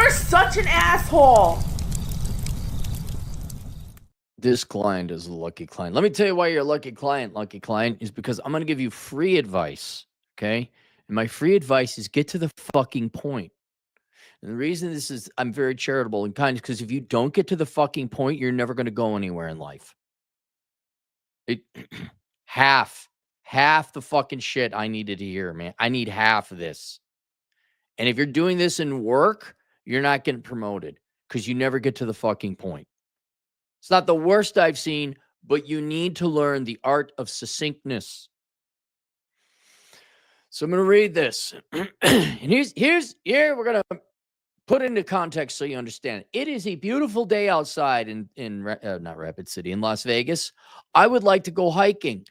You're such an asshole. This client is a lucky client. Let me tell you why you're a lucky client, is because I'm going to give you free advice, okay? And my free advice is get to the fucking point. And the reason this is, I'm very charitable and kind, is because if you don't get to the fucking point, you're never going to go anywhere in life. It half the fucking shit I needed to hear, man. I need half of this. And if you're doing this in work, you're not getting promoted because you never get to the fucking point. It's not the worst I've seen, but you need to learn the art of succinctness. So I'm going to read this. And here we're going to put into context so you understand. It is a beautiful day outside in not Rapid City, in Las Vegas. I would like to go hiking.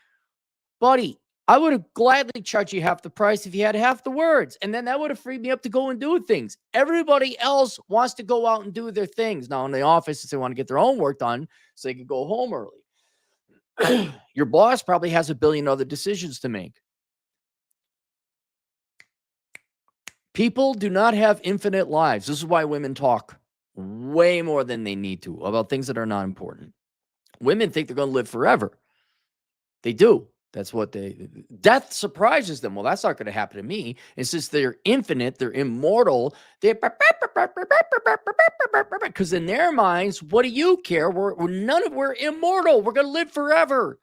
Buddy, I would have gladly charged you half the price if you had half the words. And then that would have freed me up to go and do things. Everybody else wants to go out and do their things. Now in the office, they want to get their own work done so they can go home early. Your boss probably has a billion other decisions to make. People do not have infinite lives. This is why women talk way more than they need to about things that are not important. Women think they're going to live forever. They do. That's what death surprises them. Well, that's not going to happen to me. And since they're infinite, they're immortal, because in their minds, what do you care? We're immortal. We're going to live forever.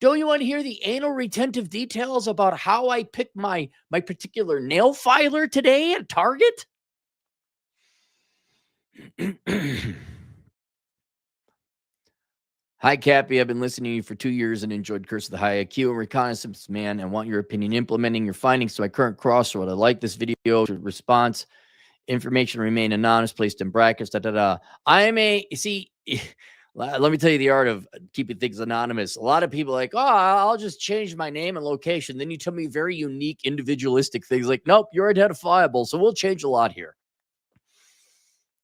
Don't you want to hear the anal retentive details about how I picked my particular nail filer today at Target? Hi, Cappy. I've been listening to you for 2 years and enjoyed Curse of the High IQ and Reconnaissance Man and want your opinion implementing your findings to my current crossroad. I like this video response. Information remain anonymous, placed in brackets, let me tell you the art of keeping things anonymous. A lot of people are like, oh, I'll just change my name and location. Then you tell me very unique, individualistic things like, nope, you're identifiable. So we'll change a lot here.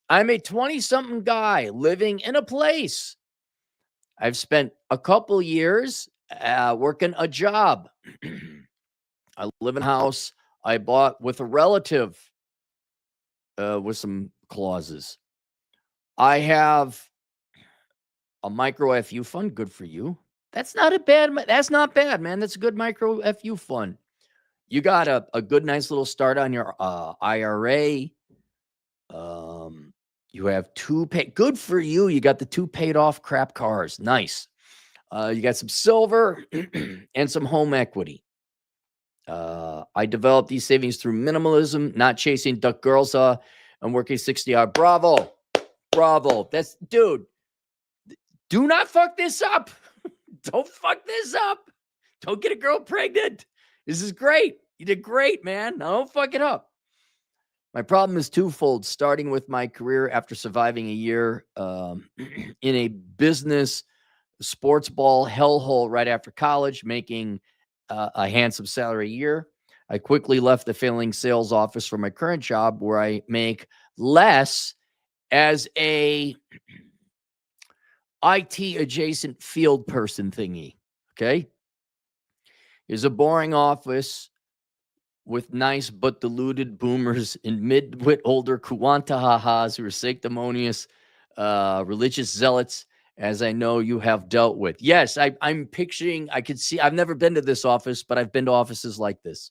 I'm a 20-something guy living in a place. I've spent a couple years working a job. I live in a house I bought with a relative with some clauses. I have a micro FU fund. Good for you. That's not bad, man. That's a good micro FU fund. You got a good, nice little start on your IRA. You have good for you. You got the 2 paid off crap cars. Nice. You got some silver and some home equity. I developed these savings through minimalism, not chasing duck girls. I'm working 60 hours. Bravo. That's, dude, do not fuck this up. Don't fuck this up. Don't get a girl pregnant. This is great. You did great, man. Now don't fuck it up. My problem is twofold, starting with my career after surviving a year in a business sports ball hellhole right after college, making a handsome salary a year. I quickly left the failing sales office for my current job where I make less as a IT adjacent field person thingy. Okay. It's a boring office with nice but deluded boomers and mid-wit older kuwantahahas who are sanctimonious, religious zealots, as I know you have dealt with. Yes, I'm picturing, I could see, I've never been to this office, but I've been to offices like this.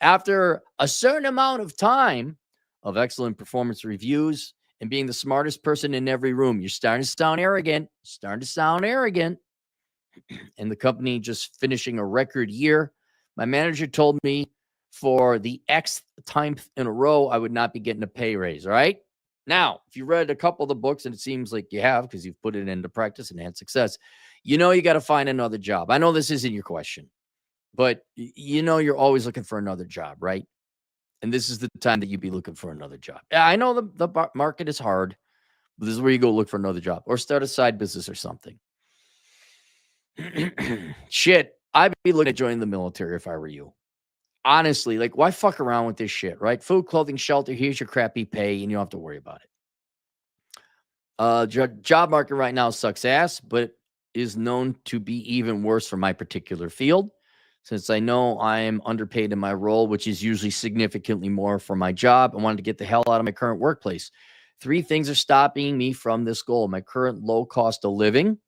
After a certain amount of time of excellent performance reviews and being the smartest person in every room, you're starting to sound arrogant, and the company just finishing a record year. My manager told me for the Xth time in a row, I would not be getting a pay raise. All right. Now, if you read a couple of the books, and it seems like you have because you've put it into practice and had success, you got to find another job. I know this isn't your question, but you're always looking for another job, right? And this is the time that you'd be looking for another job. I know the market is hard, but this is where you go look for another job or start a side business or something. Shit, I'd be looking at joining the military if I were you. Honestly, like, why fuck around with this shit, right? Food, clothing, shelter, here's your crappy pay, and you don't have to worry about it. Job market right now sucks ass, but is known to be even worse for my particular field. Since I know I am underpaid in my role, which is usually significantly more for my job, I wanted to get the hell out of my current workplace. 3 things are stopping me from this goal: my current low cost of living.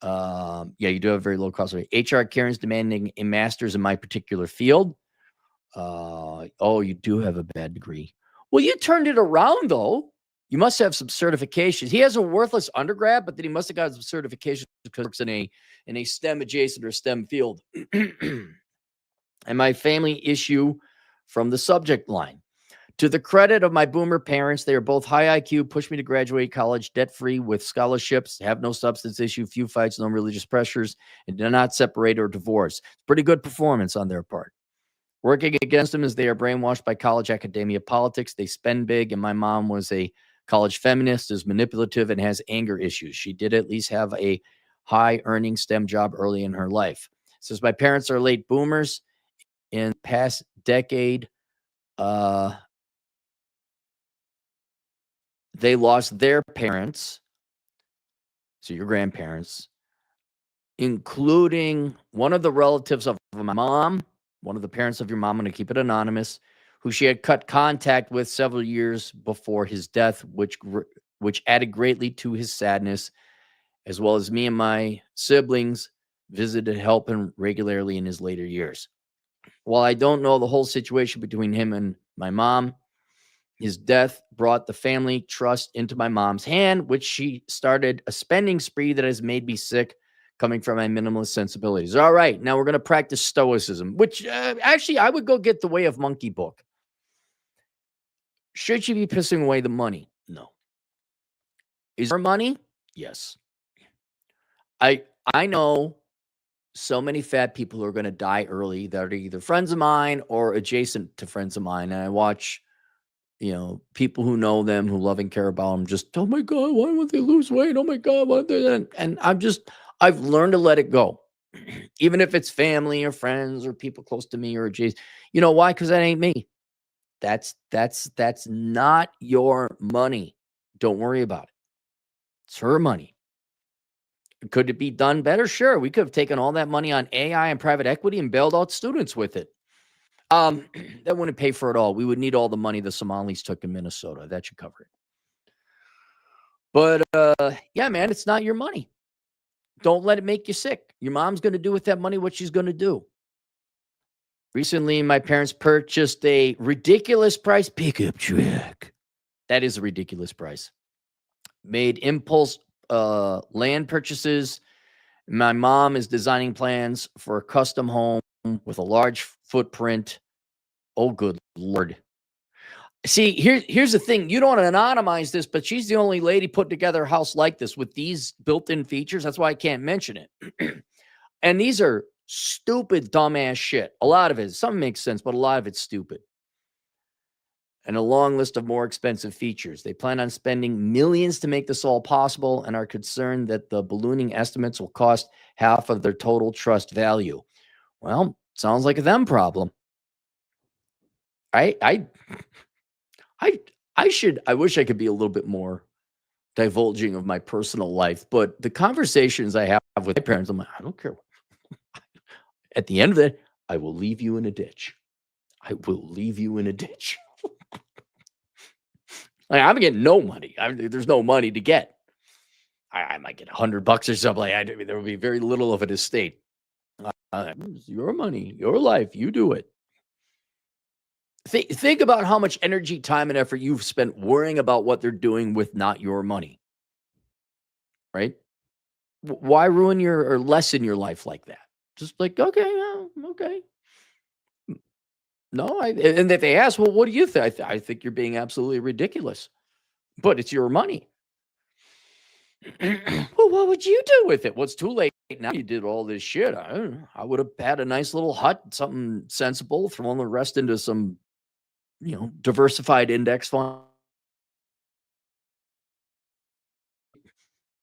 Yeah, you do have very low cost of living. HR Karen's demanding a master's in my particular field. Oh, you do have a bad degree. Well, you turned it around though. You must have some certifications. He has a worthless undergrad, but then he must have got some certifications because it's in a STEM adjacent or STEM field. And my family issue from the subject line. To the credit of my boomer parents, they are both high IQ, pushed me to graduate college debt-free with scholarships, have no substance issue, few fights, no religious pressures, and do not separate or divorce. Pretty good performance on their part. Working against them is they are brainwashed by college academia politics. They spend big, and my mom was a college feminist, is manipulative, and has anger issues. She did at least have a high-earning STEM job early in her life. Since my parents are late boomers, in the past decade, they lost their parents, so your grandparents, including one of the relatives of my mom, one of the parents of your mom, I'm going to keep it anonymous, who she had cut contact with several years before his death, which added greatly to his sadness, as well as me and my siblings visited help him regularly in his later years. While I don't know the whole situation between him and my mom, his death brought the family trust into my mom's hand, which she started a spending spree that has made me sick, coming from my minimalist sensibilities. All right, now we're going to practice stoicism, which actually I would go get the Way of Monkey book. Should you be pissing away the money? No. Is there money? Yes. I know so many fat people who are going to die early that are either friends of mine or adjacent to friends of mine. And I watch, people who know them, who love and care about them, just, oh my God, why won't they lose weight? Oh my God, why they? And I've learned to let it go, even if it's family or friends or people close to me or adjacent. You know why? Because that ain't me. That's not your money. Don't worry about it. It's her money. Could it be done better? Sure. We could have taken all that money on AI and private equity and bailed out students with it. That wouldn't pay for it all. We would need all the money the Somalis took in Minnesota. That should cover it. But yeah, man, it's not your money. Don't let it make you sick. Your mom's going to do with that money what she's going to do. Recently, my parents purchased a ridiculous price pickup truck. That is a ridiculous price. Made impulse land purchases. My mom is designing plans for a custom home with a large footprint. Oh, good Lord. See, here's the thing. You don't want to anonymize this, but she's the only lady put together a house like this with these built-in features. That's why I can't mention it. And these are stupid, dumbass shit. A lot of it. Some makes sense, but a lot of it's stupid. And a long list of more expensive features. They plan on spending millions to make this all possible and are concerned that the ballooning estimates will cost half of their total trust value. Well, sounds like a them problem. I wish I could be a little bit more divulging of my personal life, but the conversations I have with my parents, I'm like, I don't care. At the end of it, I will leave you in a ditch. I will leave you in a ditch. Like, I'm getting no money. There's no money to get. I might get $100 or something. There will be very little of an estate. It's your money, your life. You do it. Think about how much energy, time, and effort you've spent worrying about what they're doing with not your money. Right? Why ruin or lessen your life like that? Just like, okay, well, okay. No, and if they ask, well, what do you think? I think you're being absolutely ridiculous, but it's your money. Well, what would you do with it? Well, it's too late now. You did all this shit. I would have had a nice little hut, something sensible, thrown the rest into some, diversified index fund.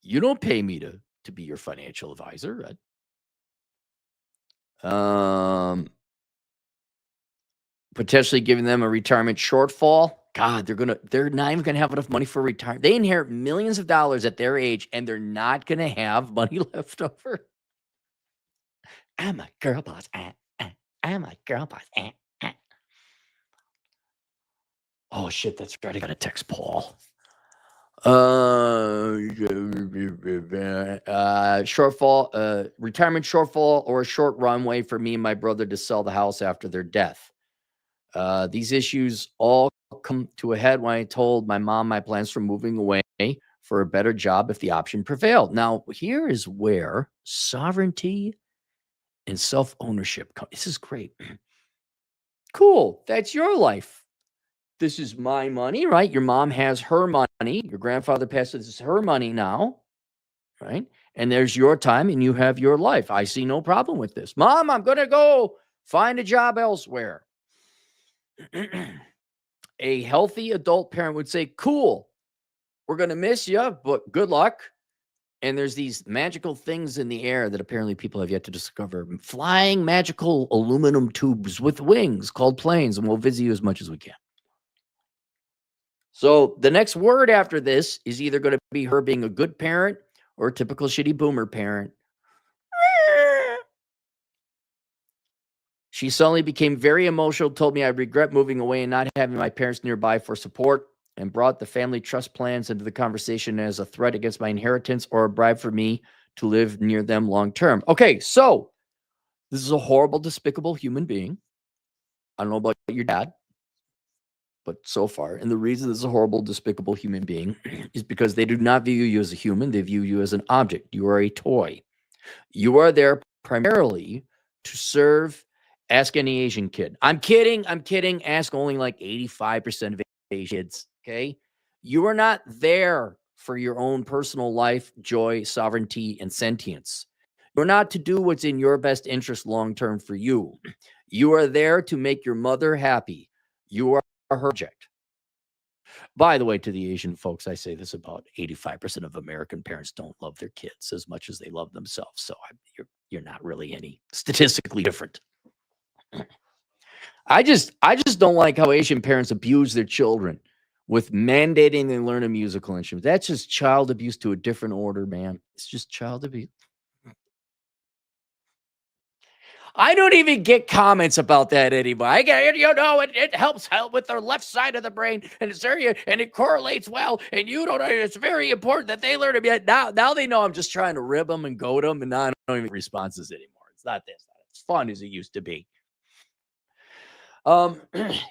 You don't pay me to be your financial advisor. Potentially giving them a retirement shortfall. God, they're not even gonna have enough money for retirement. They inherit millions of dollars at their age, and they're not gonna have money left over. I'm a girl boss. I'm a girl boss. Oh shit, that's right. I gotta text Paul. Retirement shortfall, or a short runway for me and my brother to sell the house after their death. These issues all come to a head when I told my mom my plans for moving away for a better job if the option prevailed. Now, here is where sovereignty and self-ownership come. This is great. Cool. That's your life. This is my money, right? Your mom has her money. Your grandfather passed. This is her money now, right? And there's your time and you have your life. I see no problem with this. Mom, I'm going to go find a job elsewhere. A healthy adult parent would say, cool, we're going to miss you, but good luck. And there's these magical things in the air that apparently people have yet to discover. Flying magical aluminum tubes with wings called planes, and we'll visit you as much as we can. So the next word after this is either going to be her being a good parent or a typical shitty boomer parent. She suddenly became very emotional, told me I regret moving away and not having my parents nearby for support, and brought the family trust plans into the conversation as a threat against my inheritance or a bribe for me to live near them long term. Okay, so this is a horrible, despicable human being. I don't know about your dad, but so far. And the reason this is a horrible, despicable human being is because they do not view you as a human. They view you as an object. You are a toy. You are there primarily to serve. Ask any Asian kid. I'm kidding. Ask only like 85% of Asian kids, okay? You are not there for your own personal life, joy, sovereignty, and sentience. You're not to do what's in your best interest long-term for you. You are there to make your mother happy. You are her object. By the way, to the Asian folks, I say this about 85% of American parents don't love their kids as much as they love themselves. So you're not really any statistically different. I just don't like how Asian parents abuse their children with mandating they learn a musical instrument. That's just child abuse to a different order, man. It's just child abuse. I don't even get comments about that anymore. I get, it helps help with the left side of the brain, and it's very, and it correlates well. And it's very important that they learn to be. Now they know I'm just trying to rib them and goad them, and now I don't even get responses anymore. It's not this. It's fun as it used to be.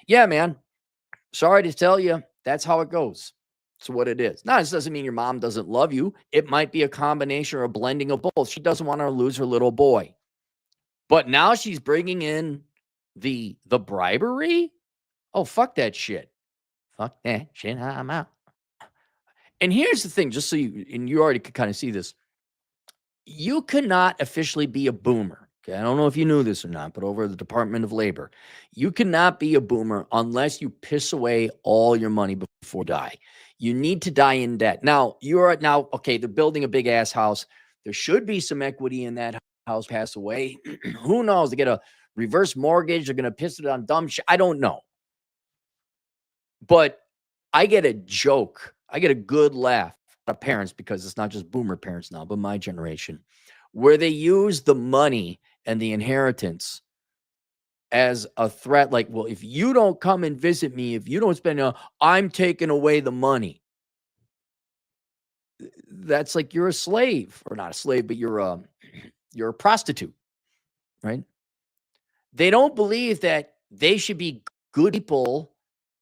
Yeah, man. Sorry to tell you, that's how it goes. It's what it is. Now, this doesn't mean your mom doesn't love you. It might be a combination or a blending of both. She doesn't want to lose her little boy. But now she's bringing in the bribery. Oh, fuck that shit. Fuck that shit. I'm out. And here's the thing, just so you already could kind of see this. You cannot officially be a boomer. Okay, I don't know if you knew this or not, but over the Department of Labor, you cannot be a boomer unless you piss away all your money before you die. You need to die in debt. Now, okay, they're building a big ass house. There should be some equity in that house, pass away. Who knows? They get a reverse mortgage. They're going to piss it on dumb shit. I don't know. But I get a joke. I get a good laugh out of parents, because it's not just boomer parents now, but my generation, where they use the money and the inheritance as a threat. Like, well, if you don't come and visit me, if you don't spend, I'm taking away the money. That's like you're a slave, or not a slave, but you're a prostitute, right? They don't believe that they should be good people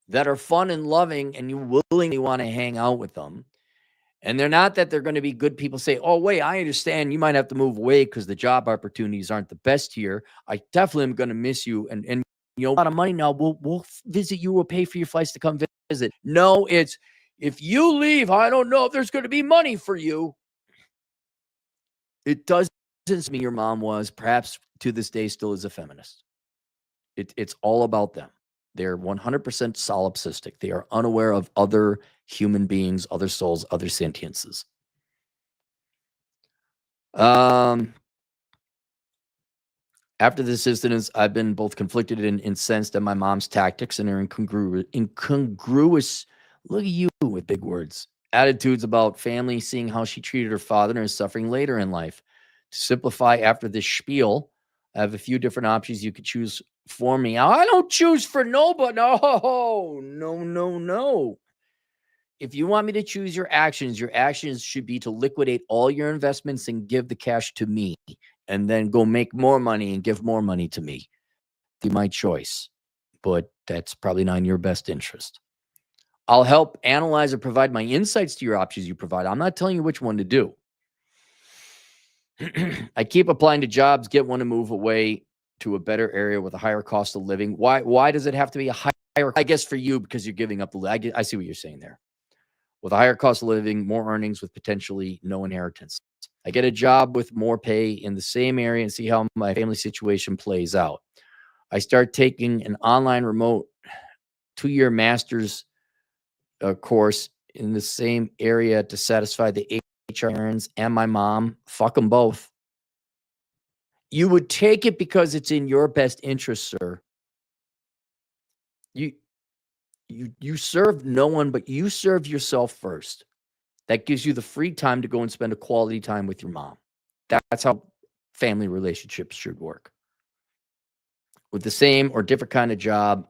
that are fun and loving, and you willingly want to hang out with them. And they're not that they're going to be good people. Say, oh, wait, I understand you might have to move away because the job opportunities aren't the best here. I definitely am going to miss you. And a lot of money now. We'll visit you. We'll pay for your flights to come visit. No, it's if you leave, I don't know if there's going to be money for you. It doesn't mean your mom was, perhaps to this day, still is a feminist. It's all about them. They're 100% solipsistic. They are unaware of other human beings, other souls, other sentiences. After this incident, I've been both conflicted and incensed at my mom's tactics and her incongruous, look at you with big words, attitudes about family, seeing how she treated her father and his suffering later in life. To simplify, after this spiel, I have a few different options you could choose for me. I don't choose for nobody. No. If you want me to choose your actions should be to liquidate all your investments and give the cash to me, and then go make more money and give more money to me. Be my choice, but that's probably not in your best interest. I'll help analyze and provide my insights to your options you provide. I'm not telling you which one to do. I keep applying to jobs, get one to move away to a better area with a higher cost of living. Why does it have to be a higher? I guess for you, because you're giving up the. I see what you're saying there. With a higher cost of living, more earnings with potentially no inheritance. I get a job with more pay in the same area and see how my family situation plays out. I start taking an online remote 2-year master's course in the same area to satisfy the HR errands and my mom. Fuck them both. You would take it because it's in your best interest, sir. You serve no one, but you serve yourself first. That gives you the free time to go and spend a quality time with your mom. That's how family relationships should work. With the same or different kind of job,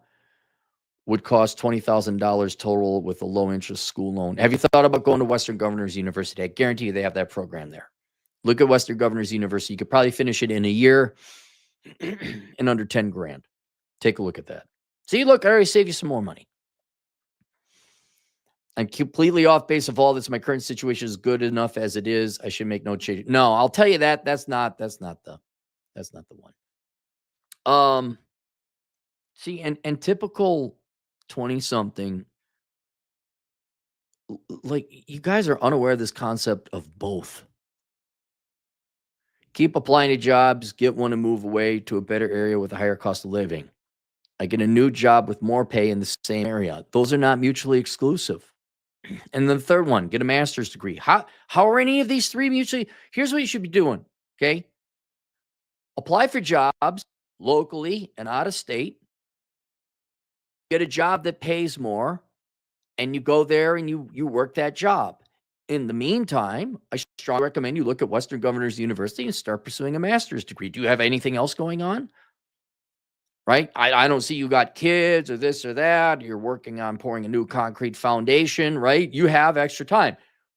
would cost $20,000 total with a low interest school loan. Have you thought about going to Western Governors University? I guarantee you they have that program there. Look at Western Governors University. You could probably finish it in a year in under 10 grand. Take a look at that. See, look, I already saved you some more money. I'm completely off base of all this. My current situation is good enough as it is. I should make no change. No, I'll tell you that. That's not the one. See, and typical 20-something, like, you guys are unaware of this concept of both. Keep applying to jobs, get one to move away to a better area with a higher cost of living. I get a new job with more pay in the same area. Those are not mutually exclusive. And then the third one, get a master's degree. How are any of these three mutually? Here's what you should be doing, okay? Apply for jobs locally and out of state. Get a job that pays more, and you go there and you work that job. In the meantime, I strongly recommend you look at Western Governors University and start pursuing a master's degree. Do you have anything else going on? Right? I don't see you got kids or this or that. You're working on pouring a new concrete foundation, right? You have extra time.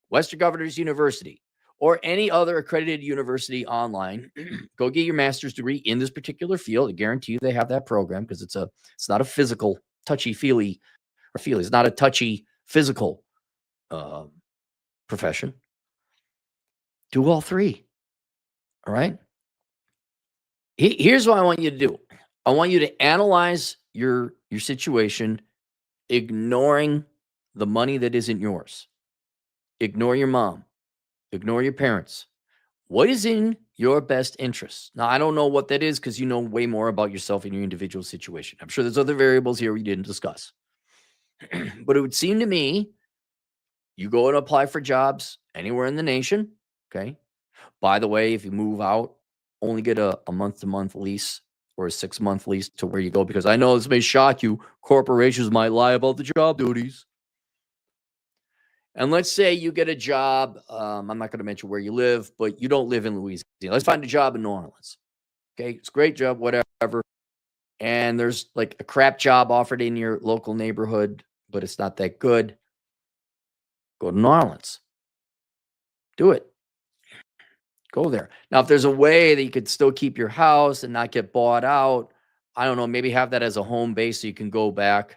Western Governors University or any other accredited university online, go get your master's degree in this particular field. I guarantee you they have that program, because it's not a physical touchy-feely or feely. It's not a touchy physical profession. Do all three. All right. Here's what I want you to do. I want you to analyze your situation, ignoring the money that isn't yours. Ignore your mom. Ignore your parents. What is in your best interest? Now, I don't know what that is, because you know way more about yourself and your individual situation. I'm sure there's other variables here we didn't discuss. But it would seem to me, you go and apply for jobs anywhere in the nation, okay? By the way, if you move out, only get a month-to-month lease or a 6-month lease to where you go, because I know this may shock you. Corporations might lie about the job duties. And let's say you get a job. I'm not going to mention where you live, but you don't live in Louisiana. Let's find a job in New Orleans. Okay, it's a great job, whatever. And there's like a crap job offered in your local neighborhood, but it's not that good. Go to New Orleans. Do it. Go there. Now, if there's a way that you could still keep your house and not get bought out, I don't know, maybe have that as a home base so you can go back,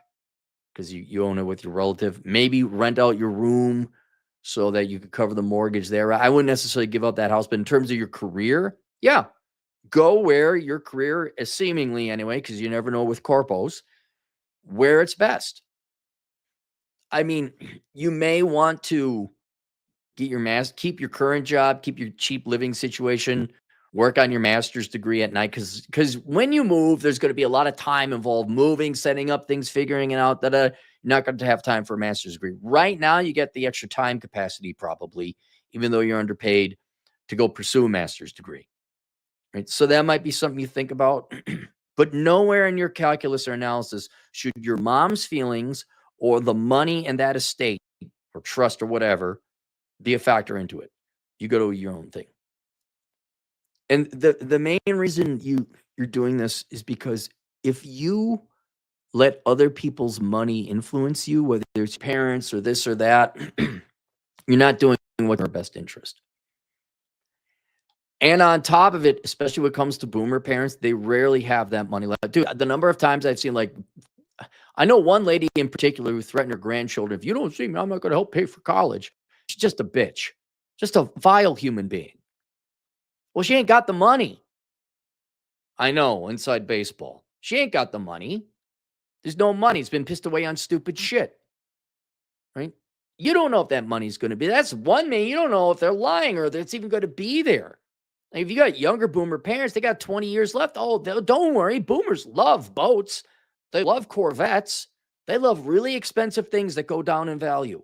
because you own it with your relative. Maybe rent out your room so that you could cover the mortgage there. I wouldn't necessarily give up that house, but in terms of your career, yeah, go where your career is, seemingly anyway, because you never know with corpos, where it's best. I mean, you may want to get your keep your current job, keep your cheap living situation, work on your master's degree at night, because when you move, there's going to be a lot of time involved, moving, setting up things, figuring it out. That you're not going to have time for a master's degree. Right now, you get the extra time capacity, probably, even though you're underpaid, to go pursue a master's degree. Right? So that might be something you think about. But nowhere in your calculus or analysis should your mom's feelings or the money in that estate or trust or whatever be a factor into it. You go to your own thing. And the main reason you're doing this is because if you let other people's money influence you, whether it's your parents or this or that, you're not doing what's in their best interest. And on top of it, especially when it comes to boomer parents, they rarely have that money left. Dude, the number of times I've seen, like, I know one lady in particular who threatened her grandchildren, if you don't see me, I'm not going to help pay for college. She's just a bitch, just a vile human being. Well, she ain't got the money. I know, inside baseball. She ain't got the money. There's no money. It's been pissed away on stupid shit, right? You don't know if that money's going to be. That's one thing. You don't know if they're lying or that it's even going to be there. Like, if you got younger boomer parents, they got 20 years left. Oh, don't worry. Boomers love boats. They love Corvettes. They love really expensive things that go down in value.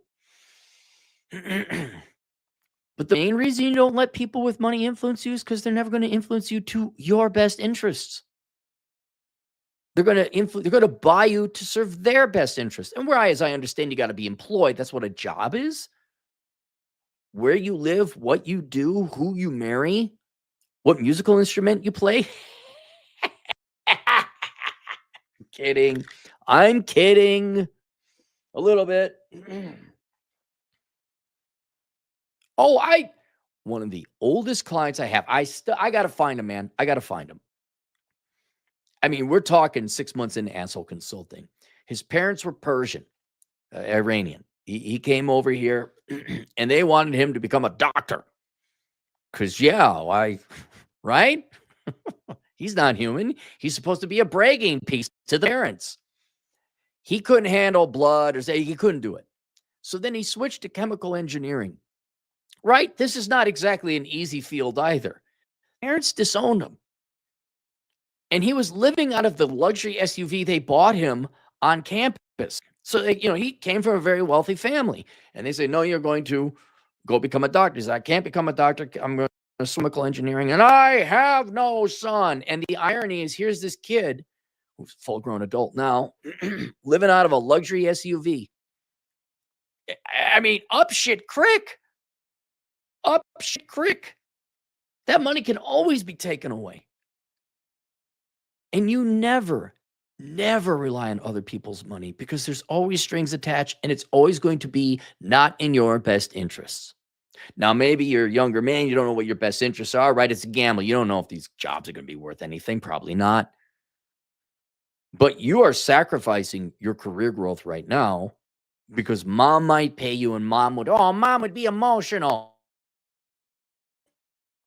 But the main reason you don't let people with money influence you is because they're never going to influence you to your best interests. They're going to buy you to serve their best interest. And whereas I understand you got to be employed, that's what a job is. Where you live, what you do, who you marry, what musical instrument you play. Kidding. I'm kidding a little bit. One of the oldest clients I have, I got to find him, man. I got to find him. I mean, we're talking 6 months into asshole consulting. His parents were Persian, Iranian. He came over here and they wanted him to become a doctor. Because, right? He's not human. He's supposed to be a bragging piece to the parents. He couldn't handle blood or say he couldn't do it. So then he switched to chemical engineering. Right? This is not exactly an easy field either. Parents disowned him. And he was living out of the luxury SUV they bought him on campus. So, he came from a very wealthy family. And they say, no, you're going to go become a doctor. He said, I can't become a doctor. I'm going to chemical engineering. And I have no son. And the irony is, here's this kid who's a full-grown adult now, living out of a luxury SUV. I mean, up shit creek. Up shit creek. That money can always be taken away. And you never rely on other people's money because there's always strings attached and it's always going to be not in your best interests. Now, maybe you're a younger man, you don't know what your best interests are, right? It's a gamble. You don't know if these jobs are going to be worth anything. Probably not. But you are sacrificing your career growth right now because mom might pay you and mom would be emotional.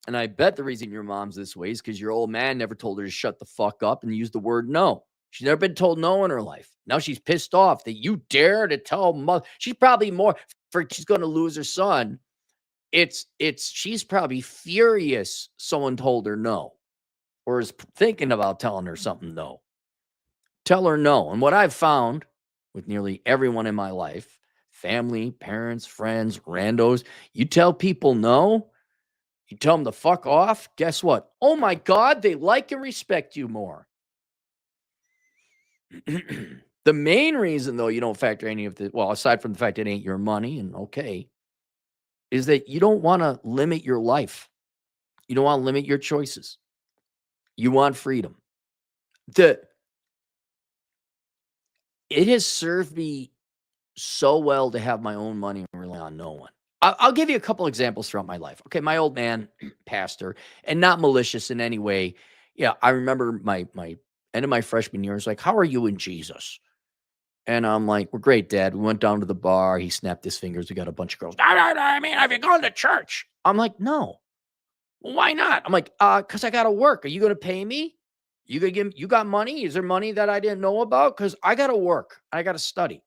And I bet the reason your mom's this way is because your old man never told her to shut the fuck up and use the word no. She's never been told no in her life. Now she's pissed off that you dare to tell mother. She's probably she's going to lose her son. She's probably furious someone told her no or is thinking about telling her something no. Tell her no. And what I've found with nearly everyone in my life, family, parents, friends, randos, you tell people no, you tell them to fuck off, guess what? Oh my God, they like and respect you more. The main reason, though, you don't factor any of the, well, aside from the fact it ain't your money and okay, is that you don't want to limit your life. You don't want to limit your choices. You want freedom. It has served me so well to have my own money and rely on no one. I'll give you a couple examples throughout my life. Okay, my old man, pastor, and not malicious in any way. Yeah, I remember my end of my freshman year. It's like, how are you in Jesus? And I'm like, we're great, Dad. We went down to the bar. He snapped his fingers. We got a bunch of girls. I mean, have you gone to church? I'm like, no. Well, why not? I'm like, because I got to work. Are you going to pay me? You gonna give? You got money? Is there money that I didn't know about? Because I got to work. I got to study.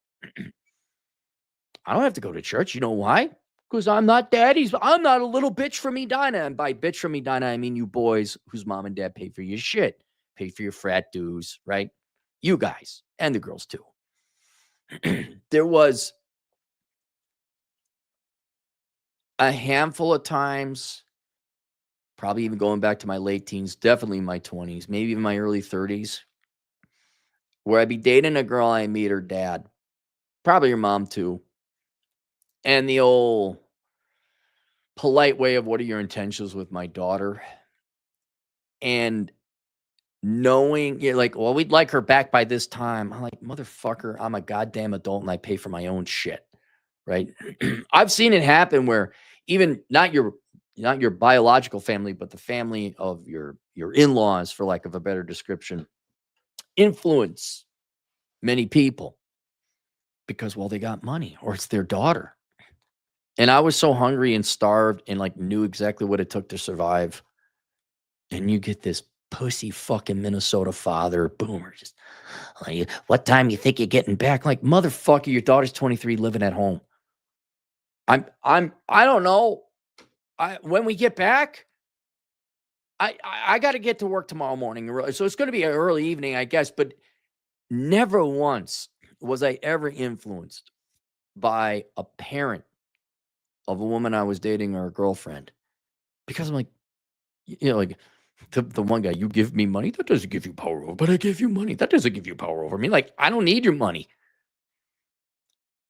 I don't have to go to church. You know why? Because I'm not daddy's. I'm not a little bitch from Edina. And by bitch from Edina, I mean you boys whose mom and dad pay for your shit, pay for your frat dues, right? You guys and the girls too. There was a handful of times, probably even going back to my late teens, definitely my 20s, maybe even my early 30s, where I'd be dating a girl, I meet her dad, probably your mom too. And the old polite way of what are your intentions with my daughter? And knowing, you're like, well, we'd like her back by this time. I'm like, motherfucker, I'm a goddamn adult and I pay for my own shit. Right. I've seen it happen where even not your biological family, but the family of your in-laws, for lack of a better description, influence many people because, well, they got money or it's their daughter. And I was so hungry and starved and like knew exactly what it took to survive. And you get this pussy fucking Minnesota father, boomer, just like, what time you think you're getting back? Like, motherfucker, your daughter's 23 living at home. I don't know. When we get back, I got to get to work tomorrow morning. So it's going to be an early evening, I guess, but never once was I ever influenced by a parent of a woman I was dating or a girlfriend because I'm like, like the one guy, you give me money, that doesn't give you power over, but I give you money, that doesn't give you power over me. Like, I don't need your money,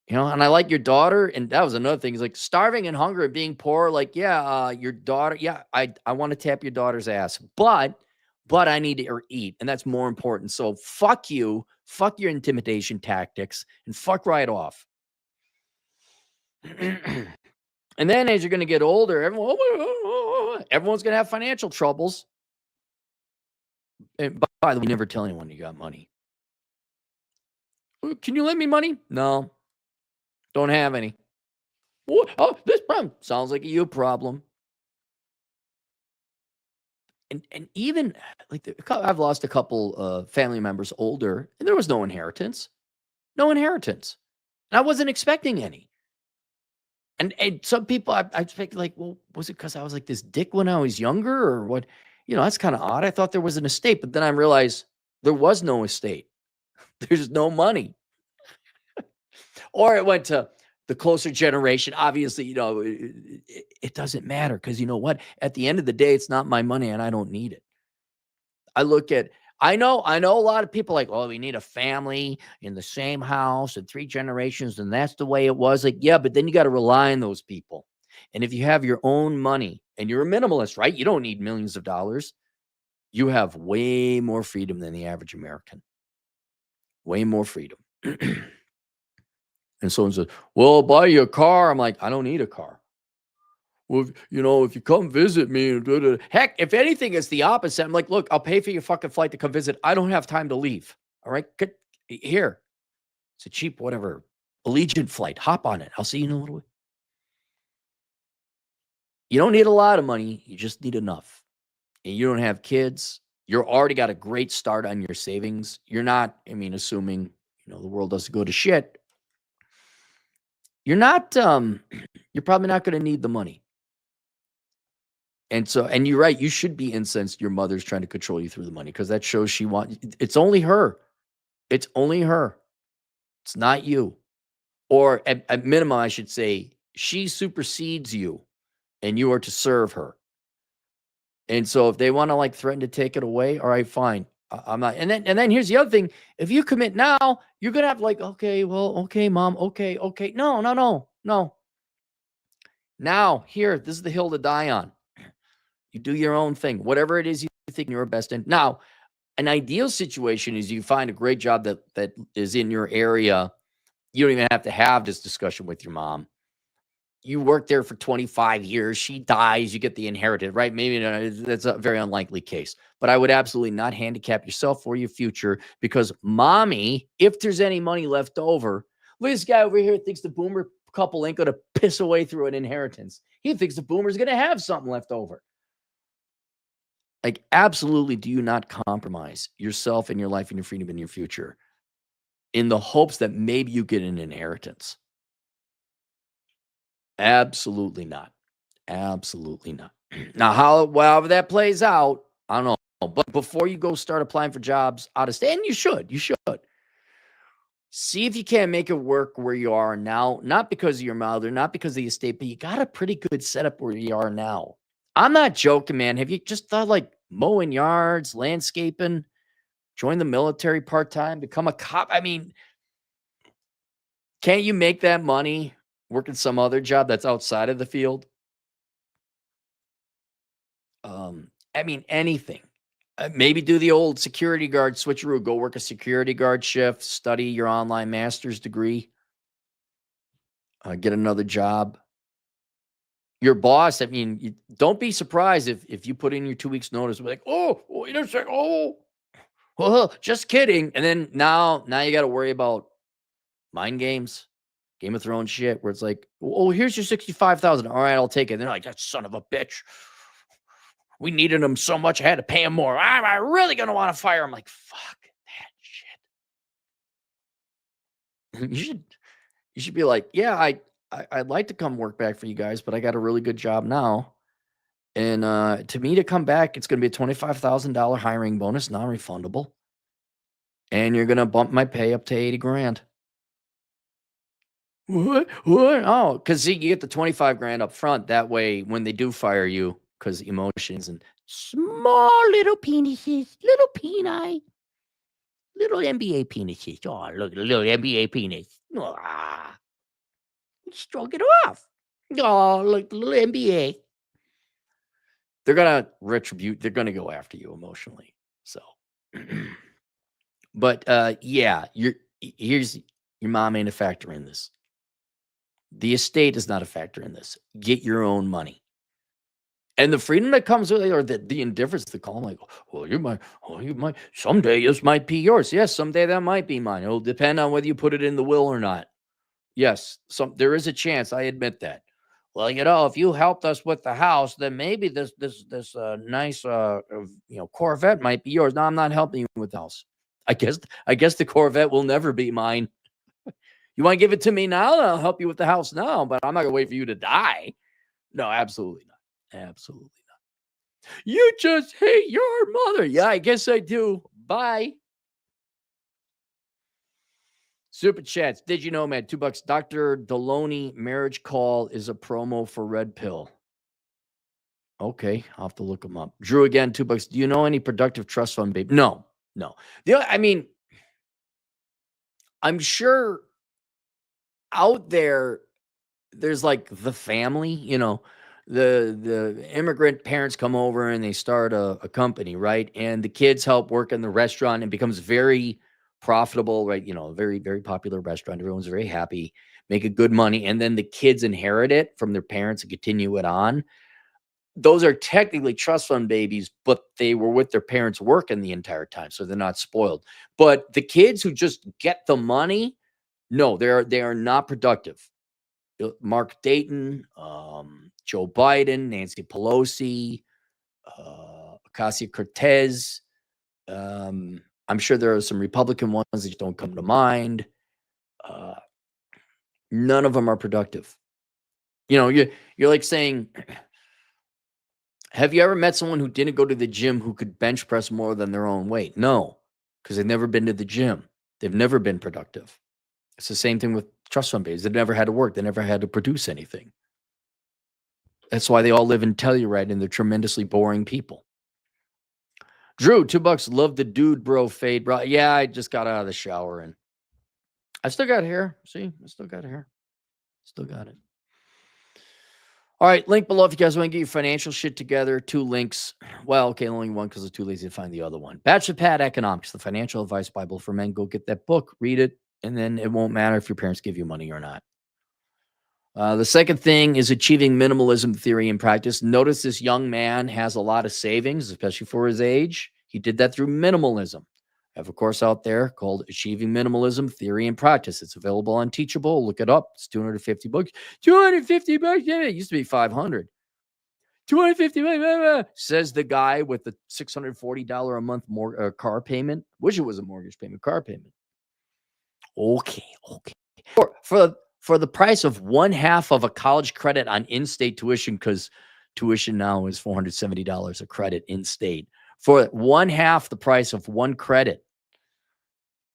and I like your daughter. And that was another thing. Is like starving and hunger and being poor. Like, yeah, your daughter. Yeah, I want to tap your daughter's ass, but I need to eat, and that's more important. So fuck you, fuck your intimidation tactics, and fuck right off. And then as you're going to get older, everyone's going to have financial troubles. And by the way, never tell anyone you got money. Can you lend me money? No, don't have any. Oh, this problem sounds like a you problem. And even like I've lost a couple family members older, and there was no inheritance, and I wasn't expecting any. And some people I expected, like, well, was it because I was like this dick when I was younger, or what? That's kind of odd. I thought there was an estate, but then I realized there was no estate. There's no money. Or it went to the closer generation. Obviously, it doesn't matter because you know what? At the end of the day, it's not my money and I don't need it. I know a lot of people like, oh, we need a family in the same house and 3 generations, and that's the way it was. Like, yeah, but then you got to rely on those people. And if you have your own money and you're a minimalist, right? You don't need millions of dollars. You have way more freedom than the average American. Way more freedom. And someone says, well, I'll buy you a car. I'm like, I don't need a car. Well, if you come visit me, heck, if anything, it's the opposite. I'm like, look, I'll pay for your fucking flight to come visit. I don't have time to leave. All right, here. It's a cheap, whatever, Allegiant flight. Hop on it. I'll see you in a little bit. You don't need a lot of money. You just need enough. And you don't have kids. You're already got a great start on your savings. You're not, assuming, the world doesn't go to shit. You're not, you're probably not going to need the money. And so, and you're right, you should be incensed your mother's trying to control you through the money because that shows it's only her. It's only her. It's not you. Or at minimum, I should say, she supersedes you and you are to serve her. And so if they want to like threaten to take it away, all right, fine. I'm not. And then here's the other thing. If you commit now, you're going to have like, okay, well, okay, mom. Okay. No. Now here, this is the hill to die on. You do your own thing, whatever it is you think you're best in. Now, an ideal situation is you find a great job that is in your area. You don't even have to have this discussion with your mom. You work there for 25 years. She dies. You get the inheritance, right? Maybe that's a very unlikely case. But I would absolutely not handicap yourself or your future because mommy, if there's any money left over, look at this guy over here thinks the boomer couple ain't going to piss away through an inheritance. He thinks the boomer's going to have something left over. Like, absolutely do you not compromise yourself and your life and your freedom and your future in the hopes that maybe you get an inheritance. Absolutely not. Absolutely not. Now, however that plays out, I don't know. But before you go start applying for jobs out of state, and you should see if you can make it work where you are now, not because of your mother, not because of the estate, but you got a pretty good setup where you are now. I'm not joking, man. Have you just thought like mowing yards, landscaping, join the military part-time, become a cop? I mean, can't you make that money working some other job that's outside of the field? Anything. Maybe do the old security guard switcheroo. Go work a security guard shift, study your online master's degree, get another job. Your boss, I mean, don't be surprised if you put in your 2 weeks notice, be like, oh, wait a sec, just kidding. And then now you got to worry about mind games, Game of Thrones shit, where it's like, oh, here's your 65,000. All right, I'll take it. And they're like, that son of a bitch. We needed him so much, I had to pay him more. Am I really gonna want to fire him? Like, fuck that shit. You should be like, yeah, I'd like to come work back for you guys, but I got a really good job now. And to me to come back, it's gonna be a $25,000 hiring bonus, non-refundable. And you're gonna bump my pay up to 80 grand. What? Oh, because you get the 25 grand up front. That way, when they do fire you, because emotions and small little penises, little peni, little NBA penises. Oh, look, little NBA penis. Ah, stroke it off. Oh, look, the little NBA. They're gonna retribute. They're gonna go after you emotionally. So, but yeah, here's your mom ain't a factor in this. The estate is not a factor in this. Get your own money. And the freedom that comes with it, or the indifference to call them like, you might, someday this might be yours. Yes, someday that might be mine. It'll depend on whether you put it in the will or not. Yes, there is a chance. I admit that. Well, if you helped us with the house, then maybe this nice Corvette might be yours. No, I'm not helping you with the house. I guess the Corvette will never be mine. You want to give it to me now? I'll help you with the house now, but I'm not gonna wait for you to die. No, absolutely not. Absolutely not. You just hate your mother. Yeah, I guess I do. Bye. Super chats. Did you know, man? $2. Dr. Deloney marriage call is a promo for Red Pill. Okay, I'll have to look them up. Drew again, $2. Do you know any productive trust fund, babe? No. I mean, I'm sure out there's like the family, the immigrant parents come over and they start a company, right? And the kids help work in the restaurant and becomes very profitable, right? A very, very popular restaurant. Everyone's very happy, make a good money. And then the kids inherit it from their parents and continue it on. Those are technically trust fund babies, but they were with their parents working the entire time. So they're not spoiled. But the kids who just get the money, no, they are not productive. Mark Dayton, Joe Biden, Nancy Pelosi, Ocasio-Cortez. I'm sure there are some Republican ones that don't come to mind. None of them are productive. You're like saying, have you ever met someone who didn't go to the gym who could bench press more than their own weight? No, because they've never been to the gym. They've never been productive. It's the same thing with trust fund babies. They never had to work. They never had to produce anything. That's why they all live in Telluride and they're tremendously boring people. Drew, $2. Love the dude, bro. Fade, bro. Yeah, I just got out of the shower and I still got hair. See, I still got hair. Still got it. All right, link below if you guys want to get your financial shit together. 2 links. Well, okay, only one because I'm too lazy to find the other one. Bachelor Pad Economics, the Financial Advice Bible for Men. Go get that book, read it, and then it won't matter if your parents give you money or not. The second thing is Achieving Minimalism Theory and Practice. Notice this young man has a lot of savings, especially for his age. He did that through minimalism. I have a course out there called Achieving Minimalism Theory and Practice. It's available on Teachable. Look it up. It's $250. $250? Yeah, it used to be $500. $250 says the guy with the $640 a month more car payment. Wish it was a mortgage payment, car payment. Okay. For the price of 1/2 of a college credit on in-state tuition, because tuition now is $470 a credit in-state. For 1/2 the price of one credit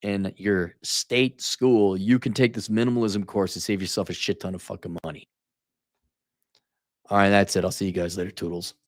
in your state school, you can take this minimalism course and save yourself a shit ton of fucking money. All right, that's it. I'll see you guys later, Toodles.